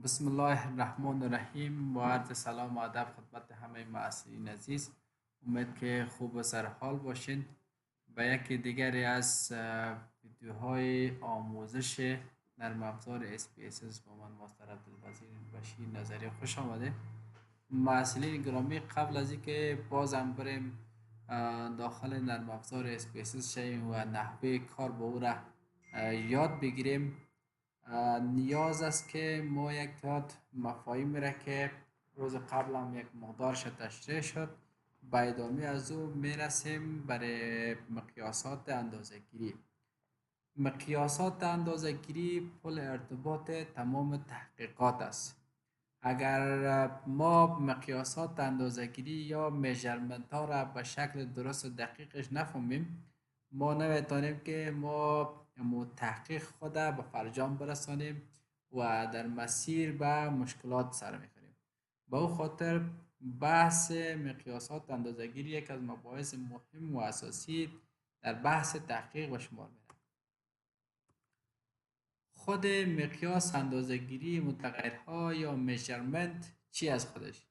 بسم الله الرحمن الرحیم با عرض سلام و ادب خدمت همه معصرین عزیز. امید که خوب و سرحال باشین به یکی دیگری از ویدیوهای آموزش نرم افزار SPSS با من مستر عبدالوزیر بشیر نظری خوش آمده. معصرین گرامی، قبل از اینکه بازم بریم داخل نرم افزار SPSS شویم و نحوه کار با او را یاد بگیریم، نیاز است که ما یک تعداد مفاهیم را که روز قبل هم یک مقدارش تشریح شد به ادامه از او میرسیم برای مقیاسات اندازه‌گیری. مقیاسات اندازه‌گیری پل ارتباط تمام تحقیقات است. اگر ما مقیاسات اندازه‌گیری یا میجرمنت ها را به شکل درست و دقیقش نفهمیم، ما نمیتونیم که ما تحقیق خود به فرجام برسانیم و در مسیر به مشکلات سر میخوریم. به او خاطر بحث مقیاسات اندازه‌گیری یک از مباحث مهم و اساسی در بحث تحقیق به شمار میرود. خود مقیاس اندازه‌گیری متغیرها یا میجرمنت چی از خودش؟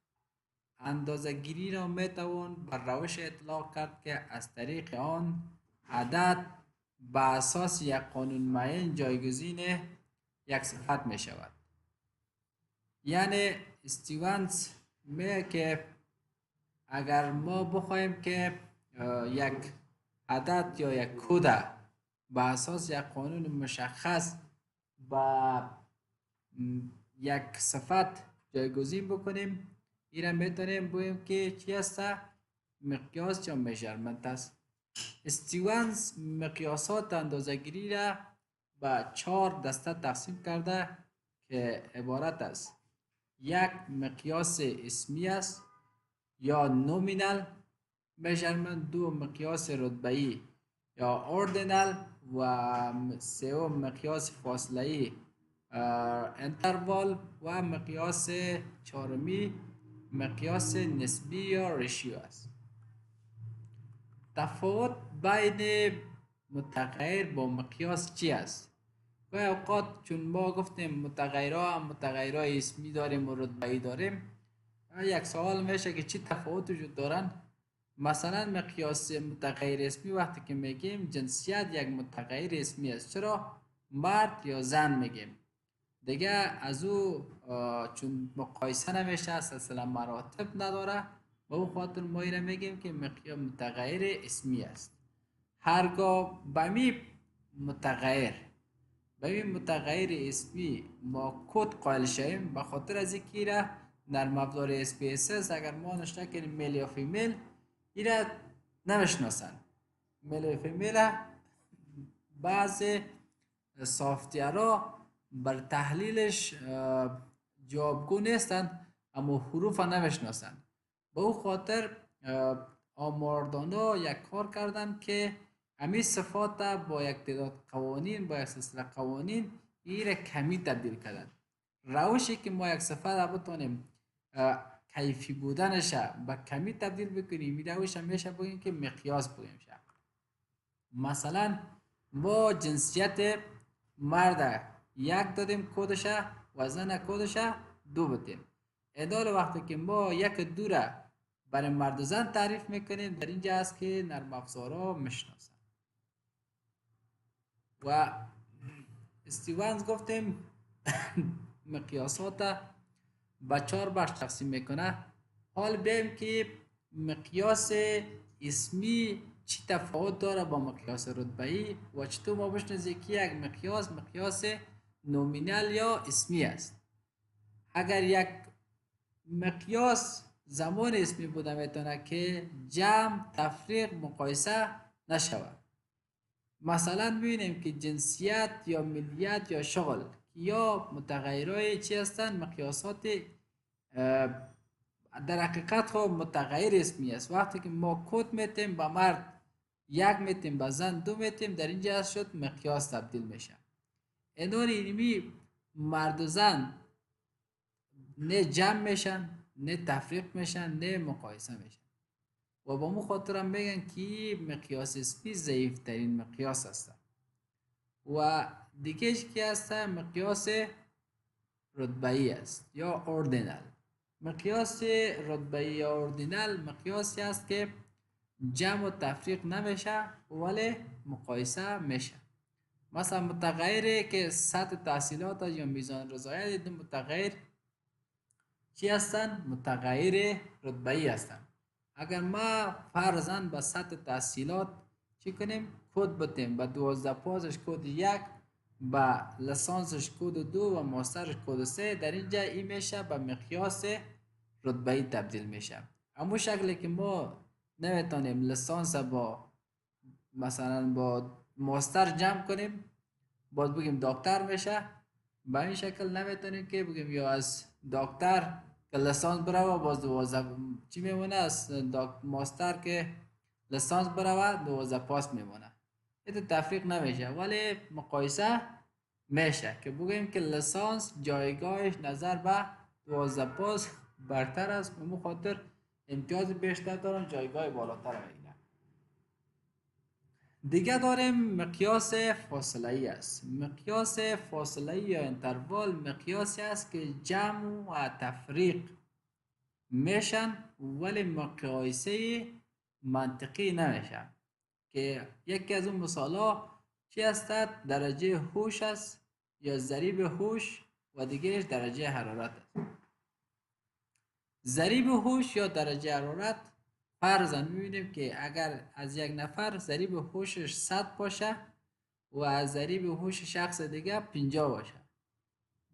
اندازه‌گیری را میتوان بر روش اطلاق کرد که از طریق آن عدد به اساس یک قانون معین جایگزین یک صفت می شود. یعنی استیونز میگه که اگر ما بخوایم که یک عدد یا یک کد به اساس یک قانون مشخص با یک صفت جایگزین بکنیم، این میتونیم بگوییم که چی است؟ مقیاس یا میجرمنت است. استیونز مقیاسات اندازه‌گیری را به 4 دسته تقسیم کرده که عبارت است: یک مقیاس اسمی است یا نومینال میجرمنت، دو مقیاس رتبه‌ای یا اوردینال و سوم مقیاس فاصله‌ای انتروال و مقیاس چهارمی مقیاس نسبی یا ریشیو است. تفاوت بین متغیر با مقیاس چی است؟ گاهی اوقات چون ما گفتیم متغیرهای اسمی داریم و رتبه‌ای داریم، یک سوال میشه که چی تفاوت وجود دارن؟ مثلا مقیاس متغیر اسمی وقتی که میگیم جنسیت یک متغیر اسمی است، چرا مرد یا زن میگیم دیگه از او چون مقایسه نمیشه، سلسله مراتب نداره، به او خاطر ما ایره میگیم که متغیر اسمی است. هرگاه به می متغیر اسمی ما کد قائل شویم، به خاطر از اینکه نرم افزار SPSS اگر ما نشته کنیم میل یا فیمیل، ایره نمیشناسن. میل و فیمیل بعض سافتیرها بر تحلیلش جوابگو نیستن، اما حروف نمیشناسن. به او خاطر آماردانا یک کار کردن که همین صفات با یک تعداد قوانین، با یک سلسله قوانین ایره کمی تبدیل کردن. روشی که ما یک صفت بتونیم کیفی بودنش به کمی تبدیل بکنیم، این روش همیشه بگیم که مقیاس بگیم شد. مثلا ما جنسیت مرد یک دادیم کدش و زن کدش دو بدیم. ادال وقتی که ما یک دو را برای مرد و زن تعریف میکنیم، در اینجا است که نرم افزارها میشناسن. و استیونز گفتیم مقیاسات به 4 بخش تقسیم میکنه. حال بیایم که مقیاس اسمی چی تفاوت داره با مقیاس رتبه‌ای و چطور ما بشناسیم که یک مقیاس نومینال یا اسمی است. اگر یک مقیاس زمان اسمی بوده میتونه که جمع، تفریق، مقایسه نشود. مثلا ببینیم که جنسیت یا ملیت یا شغل یا متغیرهای چی هستند؟ مقیاسات در حقیقت خب متغیر اسمی است. وقتی که ما کد میتیم به مرد یک میتیم، به زن دو میتیم، در اینجا شد مقیاس تبدیل میشه. اینور اینمی مرد و زن نه جمع میشن، نه تفریق میشن، نه مقایسه میشن و با مو خاطرم میگن که مقیاس اسمی ضعیف ترین مقیاس است. و دیگه که هست مقیاس رتبه‌ای است یا اوردینال. مقیاس رتبه‌ای یا اوردینال مقیاسی است که جمع و تفریق نمیشه ولی مقایسه میشه. مثلا متغیری که سطح تحصیلات یا میزان رضایت، دو متغیر چی هستن؟ متغیر رتبه‌ای هستن. اگر ما فرضاً به سطح تحصیلات چی کنیم؟ کد بتیم. به 12 پاسش کد 1، به لسانسش کد 2 و ماسترش کد 3. در اینجا این میشه به مقیاس رتبه‌ای تبدیل میشه. اما شکلی که ما نمیتونیم لسانس با مثلا با ماستر جمع کنیم باز بگیم دکتر میشه، به این شکل نمیتونیم که بگیم یا از دکتر که لسانس بروه باز 12 چی میمونه، از ماستر که لسانس بروه 12 پاس میمونه. این تفریق نمیشه ولی مقایسه میشه که بگیم که لسانس جایگاهش نظر به 12 پاس برتر است، به خاطر امتیاز بیشتر دارن، جایگاه بالاتر میگیرن. دیگه داریم مقیاس فاصله ای است. مقیاس فاصله ای یا انتروال مقیاسی است که جمع و تفریق میشن ولی مقایسه منطقی نمیشن. که یکی از اون مثالا چی هستد؟ درجه هوش است یا ضریب هوش و دیگه درجه حرارت است. ضریب هوش یا درجه حرارت فرضاً میبینیم که اگر از یک نفر ضریب هوشش 100 باشه و از ضریب هوش شخص دیگه 50 باشه،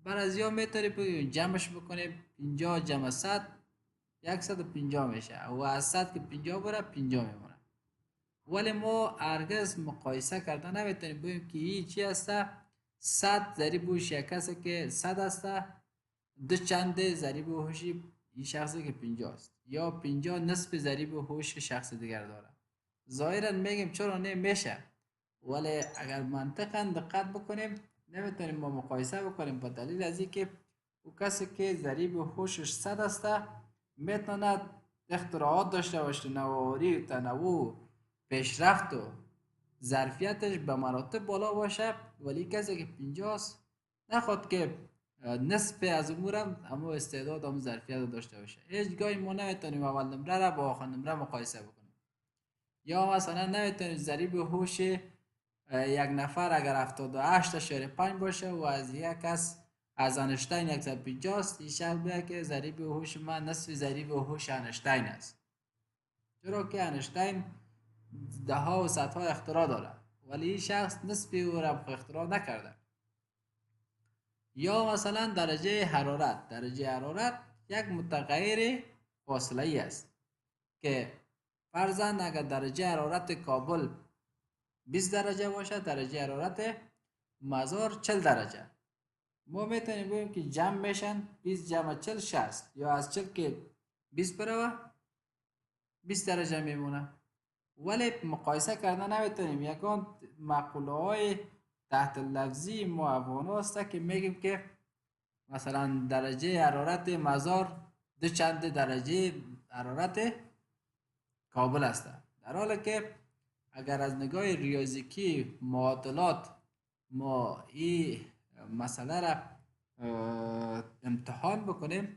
بعضیا میتونیم بگیم جمعش بکنیم 50 جمع 100 150 میشه و از 100 که 50 بره 50 میمونه. ولی ما هرگز مقایسه کرده نمیتونیم بگیم که این چی هسته؟ 100 ضریب هوش یک کسی که 100 هسته دو چند ضریب هوشی این شخصی که 50 است یا 50 نصف ضریب هوش شخص دیگر داره. ظاهرا میگیم چرا نمیشه، ولی اگر منطقا دقت بکنیم نمیتونیم ما مقایسه بکنیم به دلیل از اینکه او کسی که ضریب هوشش 100 است میتونه اختراعات داشته باشه، نوآوری و تنوع پیشرفت و ظرفیتش به مراتب بالا باشه، ولی کسی که 50 است نخواد که نصف از امورم اما استعداد هم ظرفیت داشته باشه. هیچ گاهی ما نمیتونیم اول نمره را با آخر نمره مقایسه بکنیم. یا مثلا نمیتونیم ضریب هوش یک نفر اگر 78.5 باشه و از یک کس از انشتین 150 است، این شخص بگه که ضریب هوش من نصف ضریب هوش انشتین است، چرا که انشتین ده ها و صدها اختراع داره ولی این شخص نصف او را اختراع نکرده. یا مثلا درجه حرارت. درجه حرارت یک متغیر فاصله ای است که فرضاً اگر درجه حرارت کابل 20 درجه باشه، درجه حرارت مزار 40 درجه، ما میتونیم بگیم که جمع میشن 20 جمع 40 60 یا از 40 که 20 بروه 20 درجه میمونه. ولی مقایسه کردن نمیتونیم. یکان مقوله های تحت لفظی معوانه است که میگیم که مثلا درجه حرارت مزار دو چند درجه حرارت کابل است، در حالی که اگر از نگاه ریاضیکی معادلات ما این مسئله را امتحان بکنیم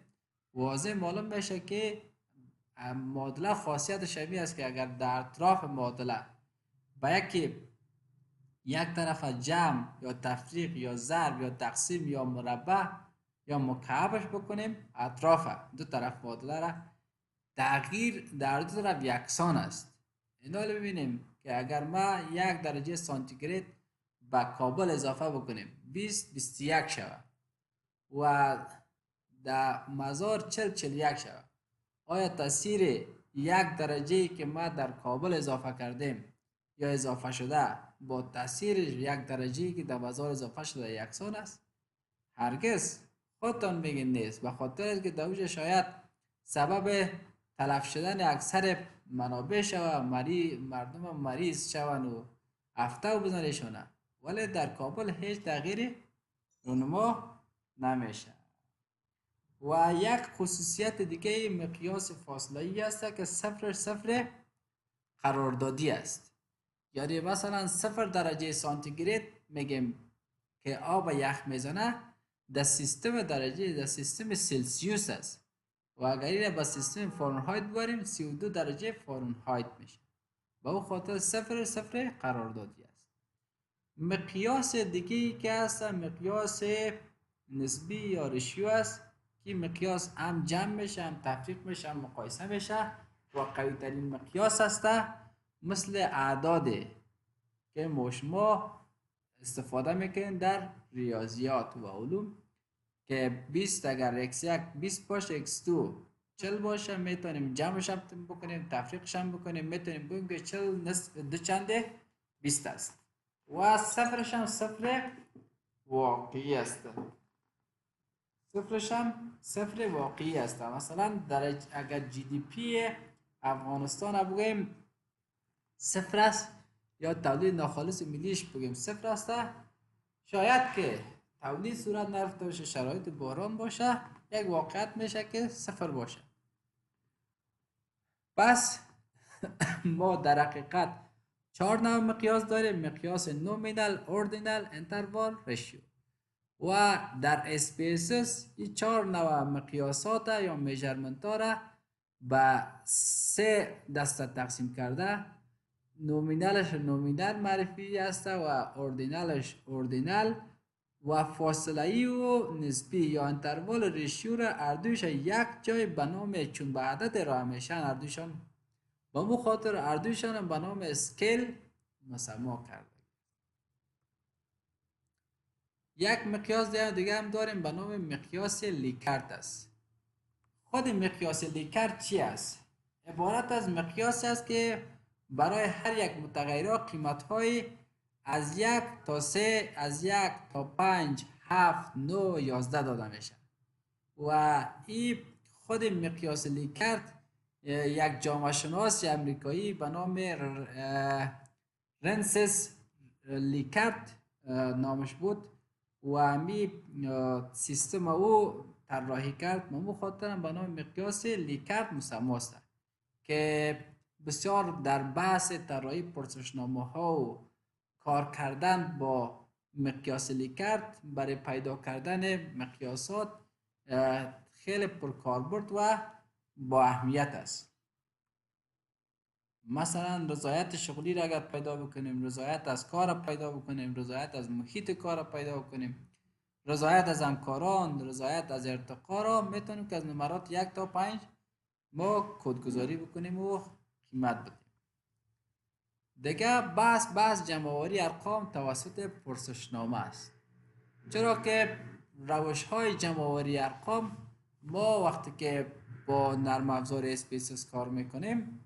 واضح معلوم میشه که معادله خاصیت شبیه است که اگر در اطراف معادله به یک طرف جمع یا تفریق یا ضرب یا تقسیم یا مربع یا مکعبش بکنیم، اطراف دو طرف معادله را تغییر در دو طرف یکسان است. اینا رو ببینیم که اگر ما 1 درجه سانتیگراد به کابل اضافه بکنیم 20-21 شود و در مزار 40-41 شود، آیا تاثیر 1 درجه که ما در کابل اضافه کردیم یا اضافه شده با تاثیر 1 درجه که در مزار اضافه شده یکسان است؟ هرگز. خودتان میگین نیست، به خاطر که دوج شاید سبب تلف شدن اکثر منابع شود، مردم مریض شون و هفته و بزنشونه، ولی در کابل هیچ تغییری رونما نمیشه. و یک خصوصیت دیگه مقیاس فاصله ای است که صفر قراردادی است. یعنی مثلا 0 درجه سانتیگراد میگیم که آب یخ میزنه، در سیستم درجه در سیستم سلسیوس است و اگر این با سیستم فارنهایت ببریم 32 درجه فارنهایت میشه. به او خاطر صفر صفر قراردادی است. مقیاس دیگه ای که هست مقیاس نسبی یا رشیو است که مقیاس هم جمع میشه هم تفریق میشه هم مقایسه میشه و قوی ترین مقیاس است مثل اعداده که شما استفاده میکنین در ریاضیات و علوم که 20 اگر x1 20 باشه x2 40 باشه میتونیم جمعش هم بکنیم تفریقش هم بکنیم میتونیم بگیم که 40 نصف دو چنده 20 است و صفرش هم صفر واقعی است. صفرش هم صفر واقعی است. مثلا اگر جی دی پی افغانستان بگیم صفر است یا تولید ناخالص ملیش بگیم صفر است، شاید که تولید صورت نرفته باشه شرایط باران باشه یک واقعیت میشه که صفر باشه. پس ما در حقیقت 4 نوع مقیاس داریم: مقیاس نومینال، اوردینال، انتروال، رشیو. و در اسپیسز این 4 نوع مقیاسات یا میجرمنت ها را به 3 دسته تقسیم کرده. نومینالش نومینال معرفی است و اوردینالش اوردینال و فاصله و نسبی یا انتروال ریشیو را اردوش یک جای به نام چون به عدد را همیشن اردوشان با مو خاطر اردوشان به نام اسکیل مسما کرده. یک مقیاس دیگه هم داریم به نام مقیاس لیکرت است. خود مقیاس لیکرت چی است؟ عبارت از مقیاس است که برای هر یک متغیرها قیمت های از 1 تا 3 از 1 تا 5 7 9 11 داده میشه و این خود مقیاس لیکرت یک جامعه شناس امریکایی به نام رنسس لیکرت نامش بود و همی سیستم او طراحی کرد ممو خاطرم به نام مقیاس لیکرت مسماست که بسیار در بحث طراحی پرسشنامه ها و کار کردن با مقیاس لیکرت برای پیدا کردن مقیاسات خیلی پرکاربرد و با اهمیت است. مثلا رضایت شغلی را اگر پیدا بکنیم، رضایت از کار را پیدا بکنیم، رضایت از محیط کار را پیدا بکنیم، رضایت از همکاران، رضایت از ارتقا را میتونیم که از نمرات 1 تا 5 ما کدگذاری بکنیم و قیمت بدیم. دیگه بحث جمع‌آوری ارقام توسط پرسشنامه است، چرا که روش های جمع‌آوری ارقام ما وقتی که با نرم افزار اسپیسز کار میکنیم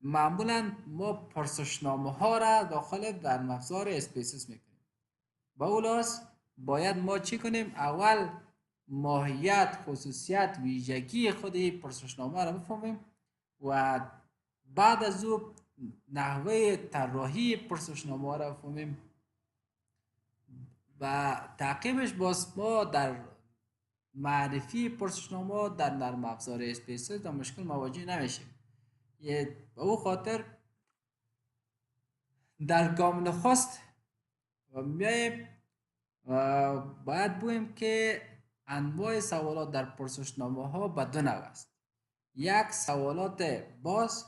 معمولا ما پرسشنامه ها را داخل نرم افزار اسپیسز میکنیم. با اولاس باید ما چی کنیم؟ اول ماهیت، خصوصیت، ویژگی خود پرسشنامه را بفهمیم و بعد از او نحوه طراحی پرسشنامه را بفهمیم و تعقیبش باز ما در معرفی پرسشنامه در نرم افزار اسپیسز در مشکل مواجه نمیشیم. به او خاطر در گام نخست میاییم باید بگوییم که انواع سوالات در پرسشنامه ها به دو نوع است. یک سوالات باز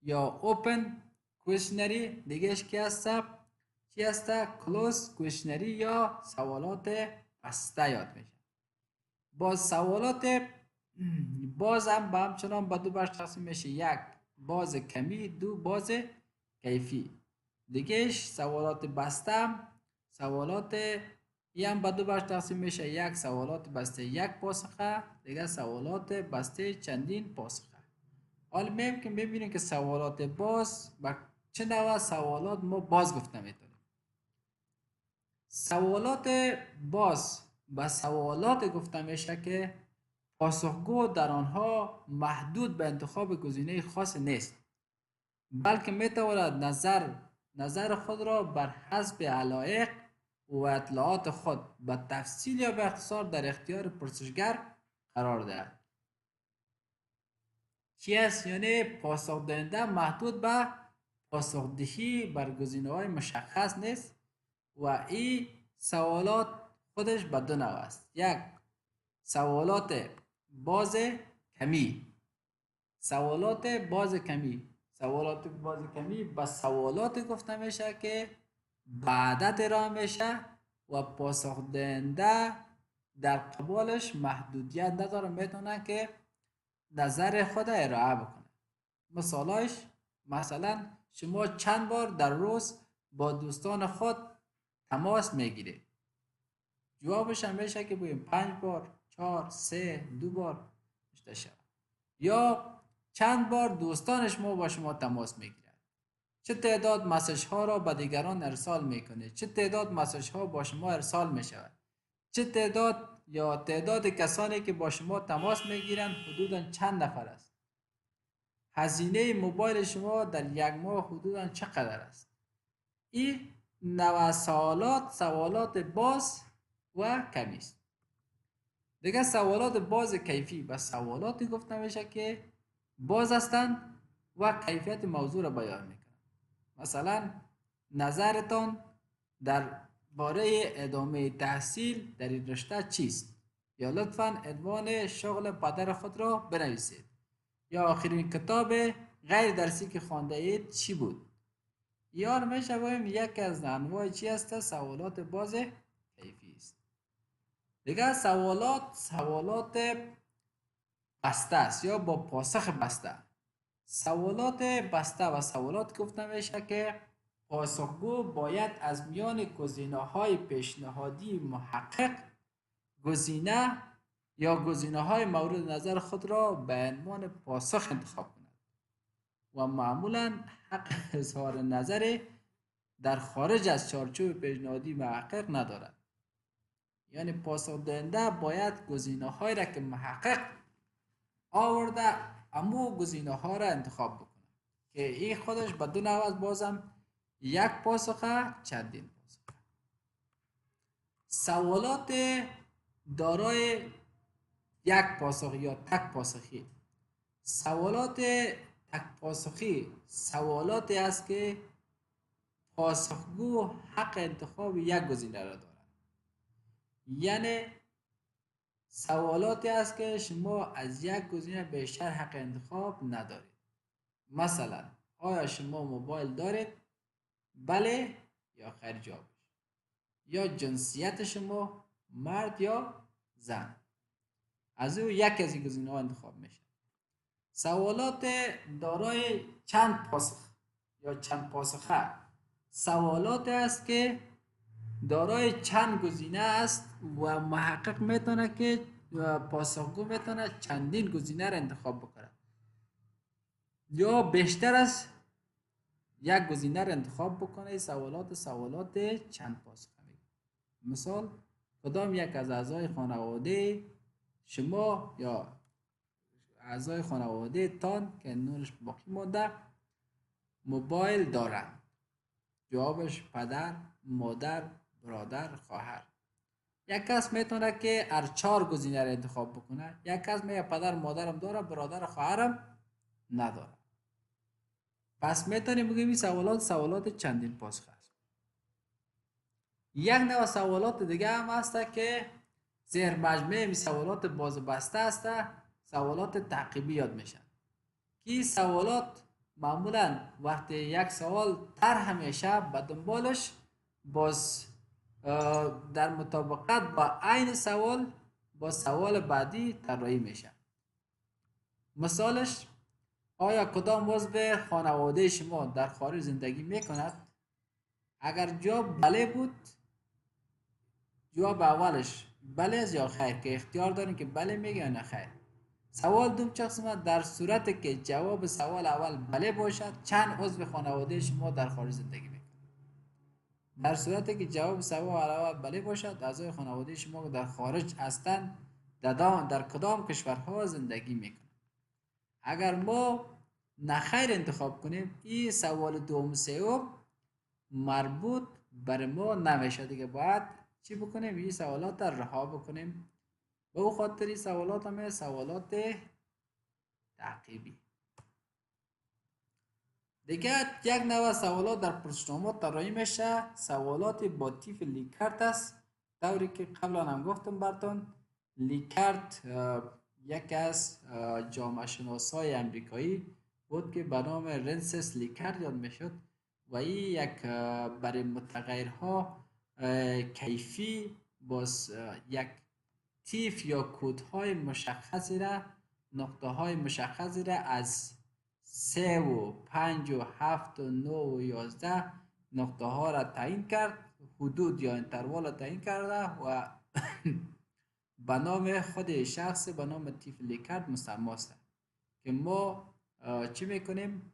یا اوپن کوشنری، دیگهش کی هست؟ چی هست؟ کلوز کوشنری یا سوالات بسته یاد میشه. باز سوالات باز هم به همچنان به دو بخش تقسیم میشه: یک باز کمی، دو باز کیفی. دیگهش سوالات بسته سوالات هم به دو بخش تقسیم میشه: یک سوالات بسته یک پاسخه، دیگه سوالات بسته چندین پاسخه. حالا ببینیم که سوالات باز با چه نوع سوالات ما باز گفته میتونیم. سوالات باز با سوالات گفته میشه که پاسخگو در آنها محدود به انتخاب گزینه خاص نیست، بلکه میتواند نظر خود را بر حسب علایق و اطلاعات خود به تفصیل یا به اختصار در اختیار پرسشگر قرار دهد. چی است؟ یعنی پاسخ دهنده محدود به پاسخدهی بر گزینه‌های مشخص نیست و این سوالات خودش به دو نوع است. یک، سوالات باز کمی. سوالات باز کمی، سوالات باز کمی به سوالات گفته میشه که به عدد ارائه میشه و پاسخ دهنده در قبالش محدودیت نداره، میتونه که نظر خود ارائه بکنه. مثالاش، مثلا شما چند بار در روز با دوستان خود تماس میگیرید؟ جوابش هم میشه که بگیم 5 بار، 4، 3، 2 بار میشه شود. یا چند بار دوستان شما با شما تماس میگیرند؟ چه تعداد مسیج ها را به دیگران ارسال میکنید؟ چه تعداد مسیج ها با شما ارسال میشود؟ چه تعداد یا تعداد کسانی که با شما تماس میگیرند حدوداً چند نفر است؟ هزینه موبایل شما در یک ماه حدوداً چقدر است؟ این نوع سوالات باز و کمی است. دیگه سوالات باز کیفی و سوالاتی گفته میشه که باز هستند و کیفیت موضوع را بیان میکنند. مثلا نظرتان در باره ادامه تحصیل در این رشته چیست؟ یا لطفاً عنوان شغل پدر خود را بنویسید. یا آخرین کتاب غیر درسی که خوانده اید چی بود؟ یا میشه بگیم یک از انواع چی است؟ سوالات باز کیفی است. دیگه سوالات بسته است یا با پاسخ بسته. سوالات بسته و سوالات گفته میشه که پاسخگو باید از میان گزینه‌های پیشنهادی محقق گزینه یا گزینه‌های مورد نظر خود را به عنوان پاسخ انتخاب کند و معمولا حق اظهار نظر در خارج از چارچوب پیشنهادی محقق ندارد. یعنی پاسخ دهنده باید گزینه‌هایی را که محقق آورده امو گزینه‌ها را انتخاب بکنه که این خودش به دو نوع است. بازم یک پاسخه، چندین پاسخه. سوالات دارای یک پاسخ یا تک پاسخی. سوالات تک پاسخی سوالاتی است که پاسخگو حق انتخاب یک گزینه را دارد. یعنی سوالاتی است که شما از یک گزینه بیشتر حق انتخاب ندارید. مثلا آیا شما موبایل دارید؟ بله یا خیر جوابش. یا جنسیت شما مرد یا زن؟ از او یک از این گزینه‌ها انتخاب میشه. سوالات دارای چند پاسخ یا چند پاسخه سوالات است که دارای چند گزینه است و محقق میتونه که پاسخگو میتونه چندین گزینه را انتخاب بکنه یا بیشتر از یک گزینه را انتخاب بکنه. سوالات چند پاسخه میگه. مثال، کدام یک از اعضای خانواده شما یا اعضای خانواده تان که نورش باقی مانده موبایل دارند؟ جوابش پدر، مادر، برادر، خواهر. یک کس میتونه که هر 4 گزینه را انتخاب بکنه. یک کس میگه پدر مادرم داره، برادر خواهرم نداره. پس میتونیم بگیم این سوالات چندین پاسخ است. یک نوع سوالات دیگه هم هست که زیر مجموعه می سوالات باز و بسته است، سوالات تعقیبی یاد میشن. که سوالات معمولا وقتی یک سوال طرح میشه به دنبالش باز در مطابقت با عین سوال با سوال بعدی طراحی میشه. مثالش، آیا کدام عضو خانواده شما در خارج زندگی میکند؟ اگر جواب بله بود، جواب اولش بله است یا خیر، که اختیار دارین که بله میگه یا نه خیر. سوال دوم چقسمه، در صورتی که جواب سوال اول بله باشد چند عضو خانواده شما در خارج زندگی میکند؟ در صورتی که جواب سوال اول بله باشد اعضای خانواده شما در خارج هستند در کدام کشورها زندگی میکنند؟ اگر ما نخیر انتخاب کنیم این سوال دوم سوم مربوط بر ما نمیشه دیگه. باید چی بکنیم؟ این سوالات را رها بکنیم. به او خاطر سوالات همه سوالات تعقیبی. دیگه یک نوع سوالات در پرسشنامه طراحی میشه، سوالات با تیپ لیکارت است طوری که قبلا هم گفتم براتون، لیکارت یکی از جامعه شناسای امریکایی بود که به نام رنسس لیکارت یاد میشد و این یک برای متغیرها کیفی باز یک تیف یا کودهای مشخصی را، نقطه های مشخصی را از 3 و 5 و 7 و 9 و 11 نقطه ها را تعیین کرد، حدود یا انتروال را تعیین کرده و به نام خود شخص به نام تیف لیکارت مسمی است که ما چی میکنیم؟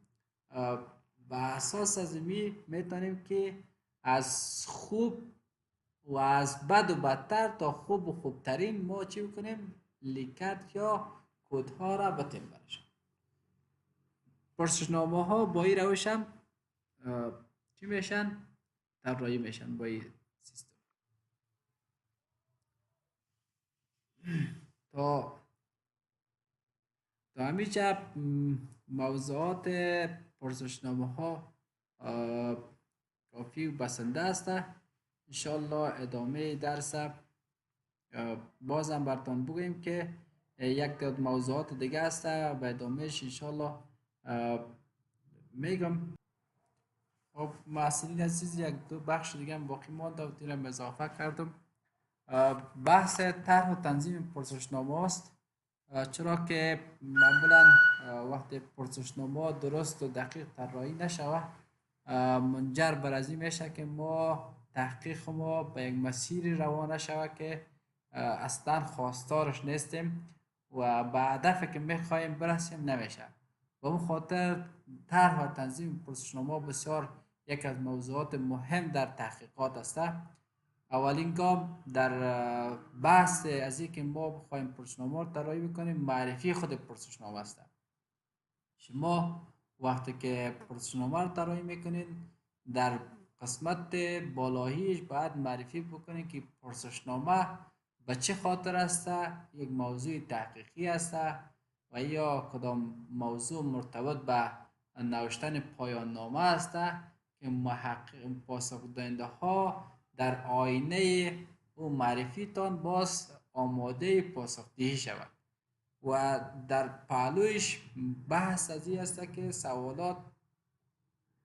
به اساس از می میتونیم که از خوب و از بد و بدتر تا خوب و خوبترین ما چی بکنیم؟ لیکت یا کودها را بتیم برشیم. پرسشنامه ها با این روش هم چی میشن؟ طراحی میشن با این سیستم. تا همیشه موضوعات پرسشنامه ها کافی و بسنده است. انشالله ادامه درس بازم براتون بگویم که یک تعداد موضوعات دیگه است و ادامهش انشالله میگم. خب محصلین عزیز، یک دو بخش دیگه هم باقی مانده و دیرم اضافه کردم. بحث طرح و تنظیم پرسشنامه است، چرا که معمولا وقتی پرسشنامه درست و دقیق طراحی نشود منجر بر از این میشه که ما تحقیق ما به یک مسیری روانه شود که اصلا خواستارش نیستیم و به هدفی که میخواهیم برسیم نمیشه. به اون خاطر طرح و تنظیم پرسشنامه بسیار یک از موضوعات مهم در تحقیقات است. اولین گام در بحث از اینکه ما بخوایم پرسشنامه رو طراحی بکنیم معرفی خود پرسشنامه است. شما وقتی که پرسشنامه رو طراحی میکنید در قسمت بالاییش باید معرفی بکنید که پرسشنامه به چه خاطر است، یک موضوع تحقیقی است و یا کدام موضوع مرتبط به نوشتن پایان نامه است که محقق پاسخ دهنده ها در آینه او معرفی تان باز آماده پاسخدهی شود. و در پهلویش بحث از این است که سوالات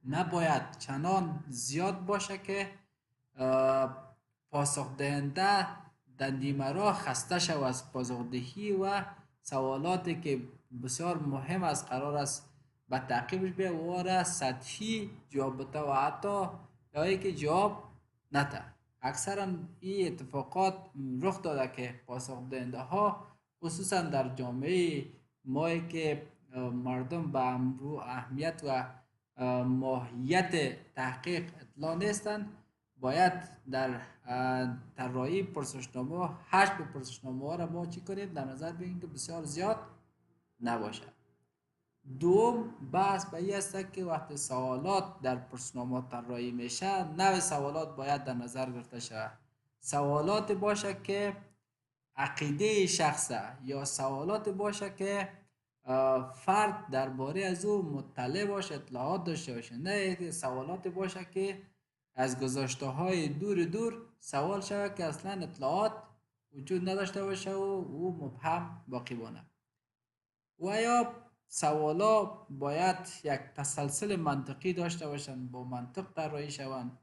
نباید چنان زیاد باشه که پاسخ دهنده در نیمه راه خسته شود از پاسخدهی و سوالاتی که بسیار مهم است قرار است به تعقیبش بیاید و را سطحی جواب بده و حتی یا که جواب نده. اکثرا این اتفاقات رخ داده که پاسخ دهنده ها خصوصا در جامعه ما که مردم به اهمیت و ماهیت تحقیق اطلاع نیستند، باید در طراحی پرسشنامه حجم پرسشنامه ها را ما چی کنیم؟ در نظر بگیریم که بسیار زیاد نباشد. دوم بحث به این است که وقتی سوالات در پرسشنامه طراحی میشه نوع سوالات باید در نظر گرفته شود. سوالات باشه که عقیده شخصه یا سوالات باشه که فرد درباره از او مطلع باشه، اطلاعات داشته باشه، نه سوالات باشه که از گذشته های دور سوال شود که اصلا اطلاعات وجود نداشته باشه و او مبهم باقی بانه. و یا سوالا باید یک تسلسل منطقی داشته باشند، با منطق طراحی شوند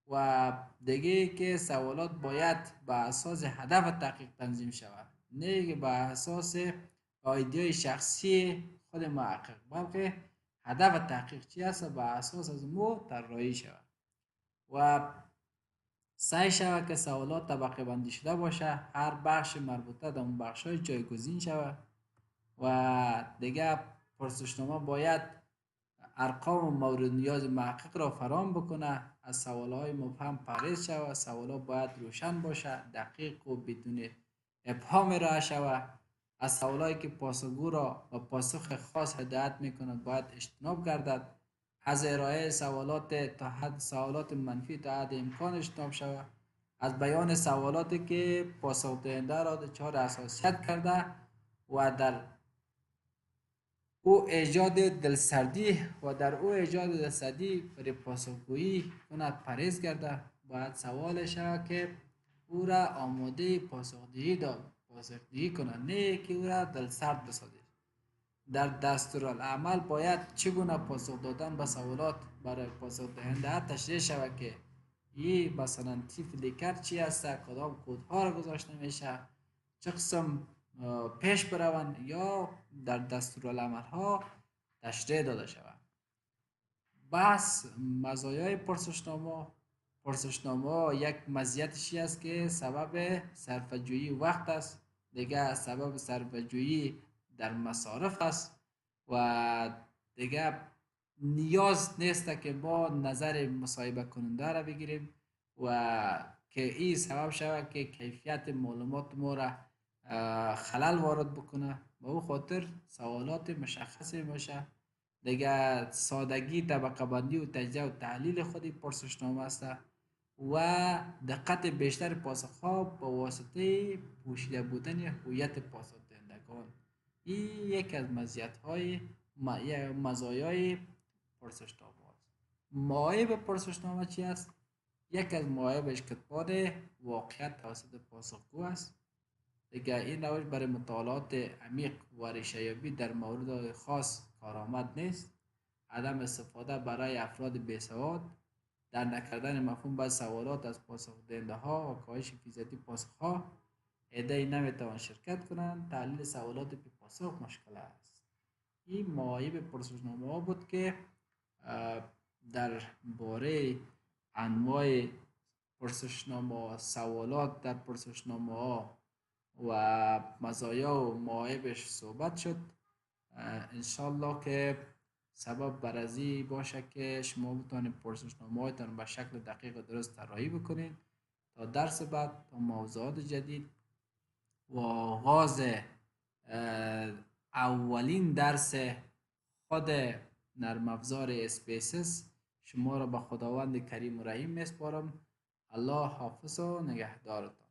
و دیگه که سوالات باید به اساس هدف تحقیق تنظیم شود، نه به اساس ایده شخصی خود محقق، بلکه هدف تحقیق چی است به اساس از مو طراحی شود و سعی شود که سوالات طبقه بندی شده باشه، هر بخش مربوطه در اون بخش های جایگزین شود و دیگه پرسشنامه باید ارقام مورد نیاز محقق را فراهم بکنه، از سوالهای مبهم پرهیز شود، سوالات باید روشن باشه، دقیق و بدون ابهام ارائه شود، از سوالایی که پاسخگو را با پاسخ خاص هدایت میکند باید اجتناب گردد، از ارائه سوالات تا حد سوالات منفی تا حد امکان اجتناب شود، از بیان سوالاتی که پاسخ دهنده را دچار حساسیت کرده و در او ایجاد دلسردی و در او ایجاد دلسردی برای پاسخگویی کند پرهیز کرده. باید سوال شود که او را آماده پاسخدهی کنند، نه که او را دل سرد بسازید. در دستورالعمل باید چگونه پاسخ دادن به سوالات برای پاسخ دهنده تشریح شود که این مثلا فلیکر چی است، کدام کودها را گذاشته میشه، چه قسم پیش بروند، یا در دستورالعمل ها تشریح داده شود. بس مزایای پرسشنامه یک مزیتشی است که سبب صرفه‌جویی وقت است، دیگه سبب صرفه‌جویی در مصارف است و دیگه نیاز نیست که ما نظر مصاحبه کننده را بگیریم و که این سبب شود که کیفیت معلومات ما را خلل وارد بکنه. به او خاطر سوالات مشخصی باشه، دیگه سادگی طبقه بندی و تجزیه و تحلیل خودی پرسشنامه است و دقت بیشتر پاسخها با واسطه پوشیده بودن هویت پاسخ دهندگان. این یکی از مزایای پرسشنامه است. معایب پرسشنامه چی است؟ یک از معایبش کتمان واقعیت توسط پاسخگو است. دیگه این روش برای مطالعات عمیق و ریشه‌یابی در مورد خاص کارآمد نیست. عدم استفاده برای افراد بیسواد، در نکردن مفهوم بعض سوالات از پاسخ دهنده ها و کاهش فیصدی پاسخ ها. عده‌ای نمیتوان شرکت کنند، تحلیل سوالات بی پاسخ مشکل است. این معایب پرسشنامه ها بود که در باره انواع پرسشنامه، سوالات در پرسشنامه ها و مزایا و معایبش صحبت شد. انشالله که سبب برازی باشه که شما بتونید پرسشنامه هایتان به شکل دقیق و درست طراحی بکنید. تا درس بعد، تا موضوعات جدید و آغاز اولین درس خود نرم افزار اسپیسس شما را به خداوند کریم و رحیم میسپارم. الله حافظ و نگهدارتان.